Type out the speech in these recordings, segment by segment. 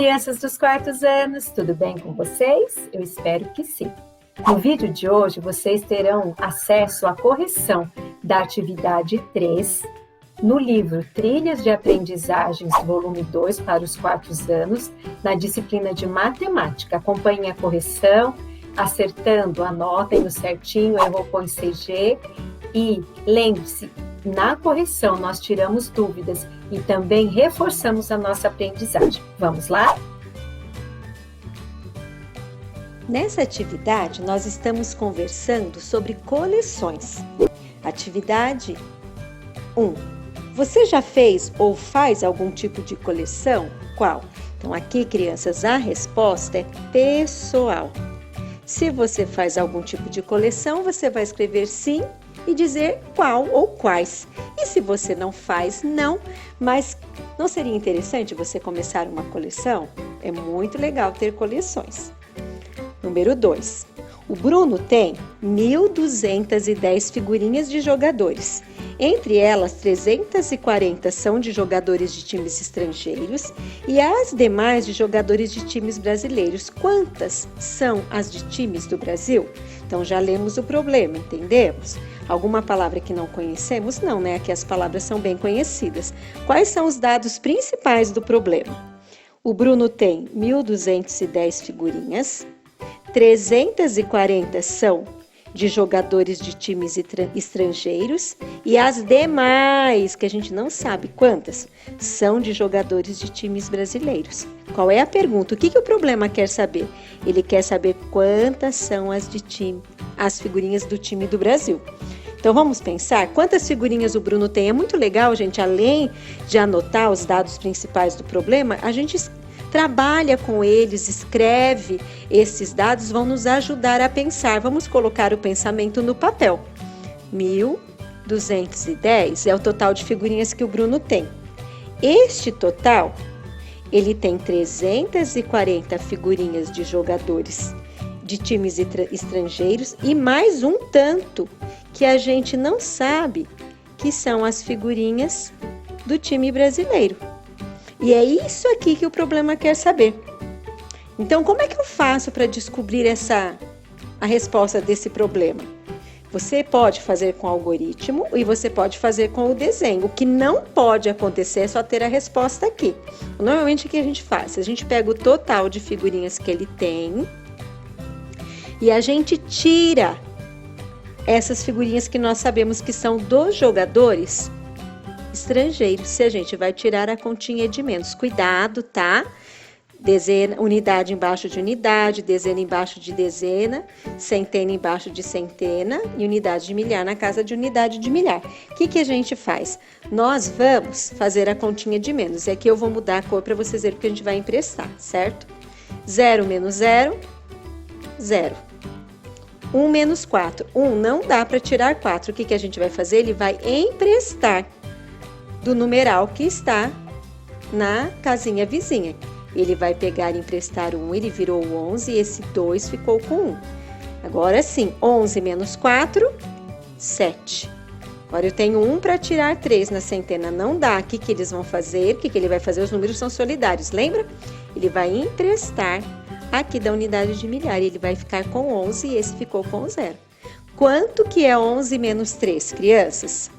crianças dos quartos anos, tudo bem com vocês? Eu espero que sim. No vídeo de hoje, vocês terão acesso à correção da atividade 3 no livro Trilhas de Aprendizagens, volume 2 para os quartos anos, na disciplina de matemática. Acompanhem a correção, acertando, anotem o certinho, errou, põe CG. E lembre-se, na correção nós tiramos dúvidas e também reforçamos a nossa aprendizagem. Vamos lá? Nessa atividade, nós estamos conversando sobre coleções. Atividade 1. Você já fez ou faz algum tipo de coleção? Qual? Então, aqui, crianças, a resposta é pessoal. Se você faz algum tipo de coleção, você vai escrever sim e dizer qual ou quais. E se você não faz, não. Mas não seria interessante você começar uma coleção? É muito legal ter coleções. Número 2. O Bruno tem 1.210 figurinhas de jogadores. Entre elas, 340 são de jogadores de times estrangeiros e as demais de jogadores de times brasileiros. Quantas são as de times do Brasil? Então, já lemos o problema, entendemos? Alguma palavra que não conhecemos? Não, né? Aqui as palavras são bem conhecidas. Quais são os dados principais do problema? O Bruno tem 1.210 figurinhas, 340 são de jogadores de times estrangeiros e as demais, que a gente não sabe quantas, são de jogadores de times brasileiros. Qual é a pergunta? O que o problema quer saber? Ele quer saber quantas são as figurinhas do time do Brasil. Então vamos pensar quantas figurinhas o Bruno tem. É muito legal, gente, além de anotar os dados principais do problema, a gente trabalha com eles, escreve esses dados, vão nos ajudar a pensar. Vamos colocar o pensamento no papel. 1.210 é o total de figurinhas que o Bruno tem. Este total, ele tem 340 figurinhas de jogadores de times estrangeiros e mais um tanto que a gente não sabe que são as figurinhas do time brasileiro. E é isso aqui que o problema quer saber. Então, como é que eu faço para descobrir a resposta desse problema? Você pode fazer com o algoritmo e você pode fazer com o desenho. O que não pode acontecer é só ter a resposta aqui. Normalmente, o que a gente faz? A gente pega o total de figurinhas que ele tem e a gente tira essas figurinhas que nós sabemos que são dos jogadores estrangeiros. Se a gente vai tirar a continha de menos, cuidado, tá? Dezena, unidade embaixo de unidade, dezena embaixo de dezena, centena embaixo de centena e unidade de milhar na casa de unidade de milhar. O que a gente faz? Nós vamos fazer a continha de menos. E aqui eu vou mudar a cor para vocês verem porque a gente vai emprestar, certo? 0 menos 0, 0. 1 menos 4. 1 não dá para tirar 4. O que a gente vai fazer? Ele vai emprestar do numeral que está na casinha vizinha. Ele vai pegar e emprestar 1, ele virou 11 e esse 2 ficou com 1. Agora sim, 11 menos 4, 7. Agora eu tenho 1 para tirar 3 na centena, não dá. O que eles vão fazer? O que ele vai fazer? Os números são solidários, lembra? Ele vai emprestar aqui da unidade de milhar, ele vai ficar com 11 e esse ficou com 0. Quanto que é 11 menos 3, crianças?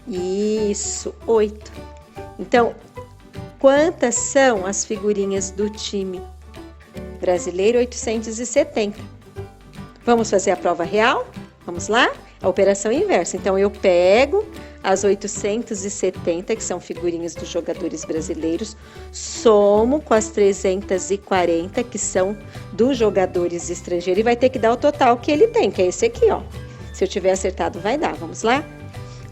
Isso, 8. Então, quantas são as figurinhas do time brasileiro? 870. Vamos fazer a prova real? Vamos lá? A operação inversa. Então, eu pego as 870, que são figurinhas dos jogadores brasileiros, somo com as 340, que são dos jogadores estrangeiros, e vai ter que dar o total que ele tem, que é esse aqui, ó. Se eu tiver acertado, vai dar. Vamos lá?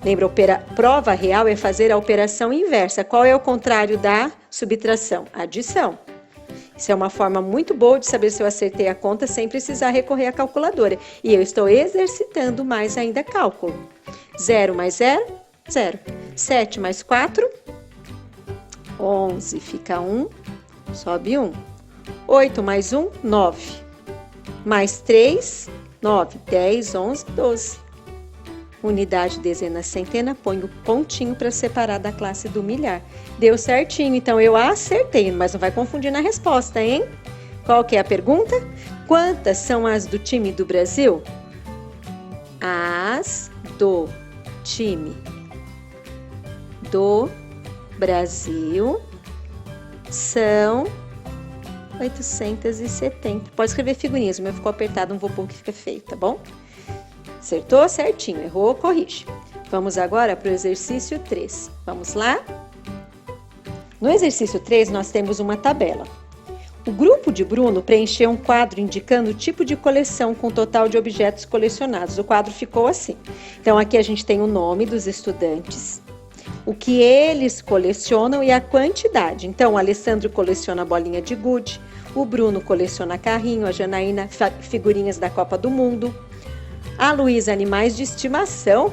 Lembra, prova real é fazer a operação inversa. Qual é o contrário da subtração? Adição. Isso é uma forma muito boa de saber se eu acertei a conta sem precisar recorrer à calculadora. E eu estou exercitando mais ainda cálculo. 0 mais 0, 0. 7 mais 4, 11. Fica 1, sobe 1. 8 mais 1, 9. Mais 3, 9. 10, 11, 12. unidade, dezena, centena, põe o pontinho para separar da classe do milhar. Deu certinho, então eu acertei, mas não vai confundir na resposta, hein? Qual que é a pergunta? Quantas são as do time do Brasil? As do time do Brasil são 870. Pode escrever figurinhas, o meu ficou apertado, não vou pôr que fica feio, tá bom? Acertou? Certinho. Errou? Corrige. Vamos agora para o exercício 3. Vamos lá? No exercício 3, nós temos uma tabela. O grupo de Bruno preencheu um quadro indicando o tipo de coleção com o total de objetos colecionados. O quadro ficou assim. Então, aqui a gente tem o nome dos estudantes, o que eles colecionam e a quantidade. Então, o Alessandro coleciona bolinha de gude, o Bruno coleciona carrinho, a Janaína figurinhas da Copa do Mundo, a Luísa animais de estimação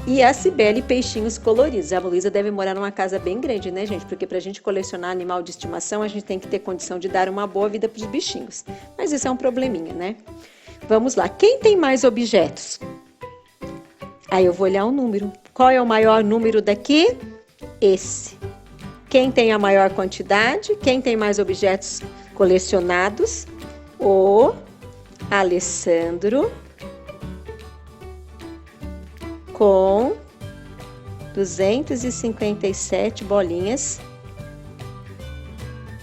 e a Cibele peixinhos coloridos. A Luísa deve morar numa casa bem grande, né, gente? Porque pra gente colecionar animal de estimação, a gente tem que ter condição de dar uma boa vida pros bichinhos. Mas isso é um probleminha, né? Vamos lá. Quem tem mais objetos? Aí eu vou olhar o número. Qual é o maior número daqui? Esse. Quem tem a maior quantidade? Quem tem mais objetos colecionados? O Alessandro, com 257 bolinhas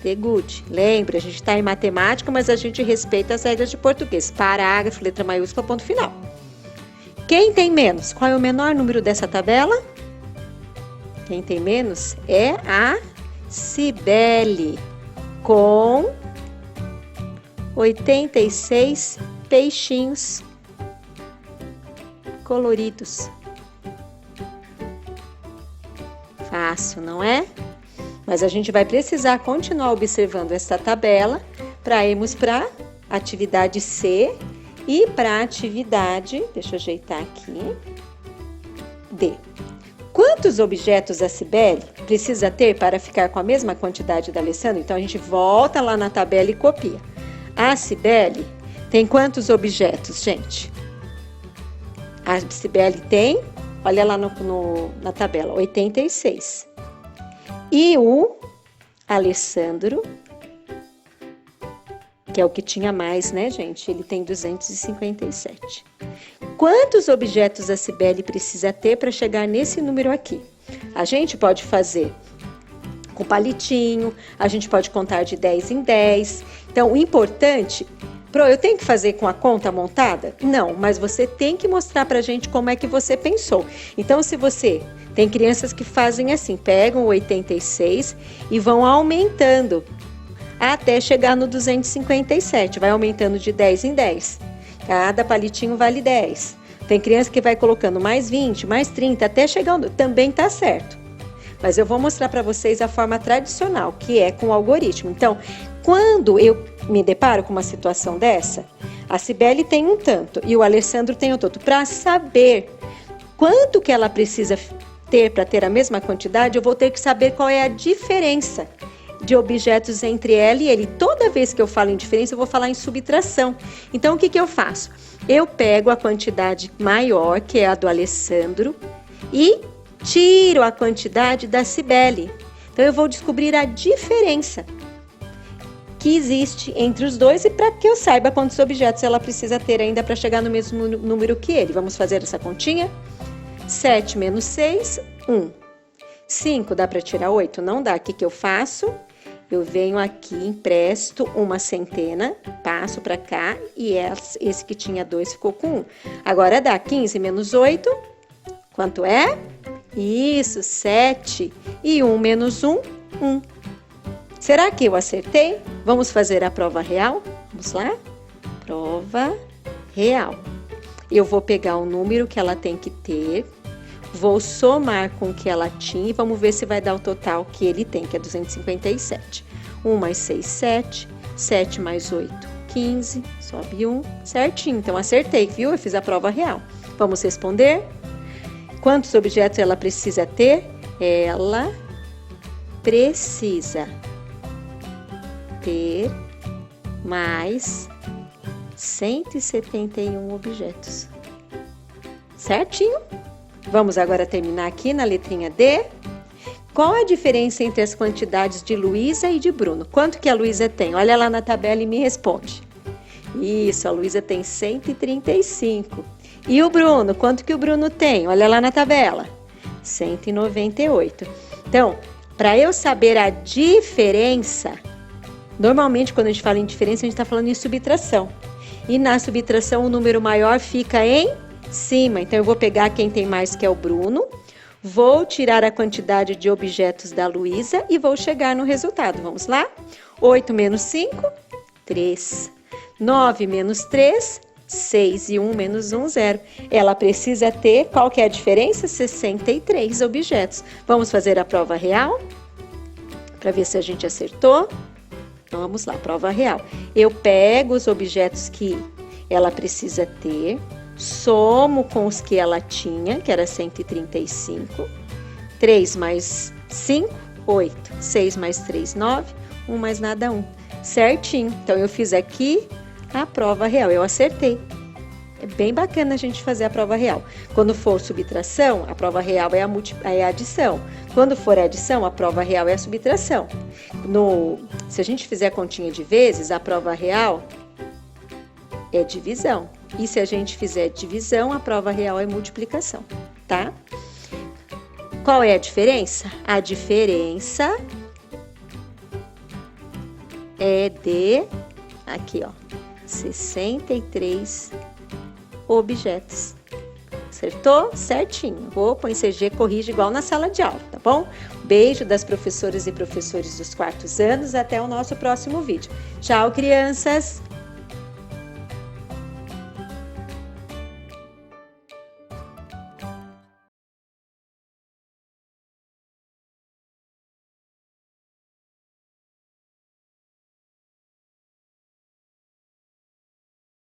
de gude. Lembra, a gente está em matemática, mas a gente respeita as regras de português. Parágrafo, letra maiúscula, ponto final. Quem tem menos? Qual é o menor número dessa tabela? Quem tem menos é a Cibele, com 86 peixinhos coloridos. Fácil, não é? Mas a gente vai precisar continuar observando essa tabela para irmos para a atividade C e para a atividade, deixa eu ajeitar aqui, D. Quantos objetos a Cibele precisa ter para ficar com a mesma quantidade da Alessandra? Então, a gente volta lá na tabela e copia. A Cibele tem quantos objetos, gente? A Cibele tem, olha lá na tabela, 86. E o Alessandro, que é o que tinha mais, né, gente? Ele tem 257. Quantos objetos a Cibele precisa ter para chegar nesse número aqui? A gente pode fazer com palitinho, a gente pode contar de 10 em 10. Então, o importante... eu tenho que fazer com a conta montada? Não, mas você tem que mostrar pra gente como é que você pensou. Então, se você... Tem crianças que fazem assim, pegam o 86 e vão aumentando até chegar no 257. Vai aumentando de 10 em 10. Cada palitinho vale 10. Tem criança que vai colocando mais 20, mais 30, até chegar... Também tá certo. Mas eu vou mostrar para vocês a forma tradicional, que é com o algoritmo. Então, quando eu me deparo com uma situação dessa, a Cibele tem um tanto e o Alessandro tem um tanto. Para saber quanto que ela precisa ter para ter a mesma quantidade, eu vou ter que saber qual é a diferença de objetos entre ela e ele. Toda vez que eu falo em diferença, eu vou falar em subtração. Então, o que que eu faço? Eu pego a quantidade maior, que é a do Alessandro, e tiro a quantidade da Cibele. Então, eu vou descobrir a diferença que existe entre os dois e para que eu saiba quantos objetos ela precisa ter ainda para chegar no mesmo número que ele. Vamos fazer essa continha? 7 menos 6, 1. 5 dá para tirar 8? Não dá. O que que eu faço? Eu venho aqui, empresto uma centena, passo para cá e esse que tinha 2 ficou com 1. Agora dá 15 menos 8, quanto é? Isso, 7. E 1 menos 1, 1. Será que eu acertei? Vamos fazer a prova real? Vamos lá? Prova real. Eu vou pegar o número que ela tem que ter, vou somar com o que ela tinha e vamos ver se vai dar o total que ele tem, que é 257. 1 mais 6, 7. 7 mais 8, 15. Sobe 1. Certinho. Então, acertei, viu? Eu fiz a prova real. Vamos responder? Quantos objetos ela precisa ter? Ela precisa ter mais 171 objetos. Certinho? Vamos agora terminar aqui na letrinha D. Qual a diferença entre as quantidades de Luísa e de Bruno? Quanto que a Luísa tem? Olha lá na tabela e me responde. Isso, a Luísa tem 135. E o Bruno? Quanto que o Bruno tem? Olha lá na tabela. 198. Então, para eu saber a diferença, normalmente quando a gente fala em diferença, a gente está falando em subtração. E na subtração, o número maior fica em cima. Então, eu vou pegar quem tem mais, que é o Bruno. Vou tirar a quantidade de objetos da Luísa e vou chegar no resultado. Vamos lá? 8 menos 5, 3. 9 menos 3, 6. E 1 menos 1, 0. Ela precisa ter, qual que é a diferença? 63 objetos. Vamos fazer a prova real? Para ver se a gente acertou. Então, vamos lá, prova real. Eu pego os objetos que ela precisa ter, somo com os que ela tinha, que era 135. 3 mais 5, 8. 6 mais 3, 9. 1 mais nada, 1. Certinho. Então, eu fiz aqui a prova real. Eu acertei. É bem bacana a gente fazer a prova real. Quando for subtração, a prova real é a adição. Quando for a adição, a prova real é a subtração. Se a gente fizer a continha de vezes, a prova real é divisão. E se a gente fizer divisão, a prova real é multiplicação, tá? Qual é a diferença? A diferença é de, aqui ó, 63 objetos. Acertou? Certinho. Vou pôr em CG, corrige igual na sala de aula, tá bom? Beijo das professoras e professores dos quartos anos. Até o nosso próximo vídeo. Tchau, crianças!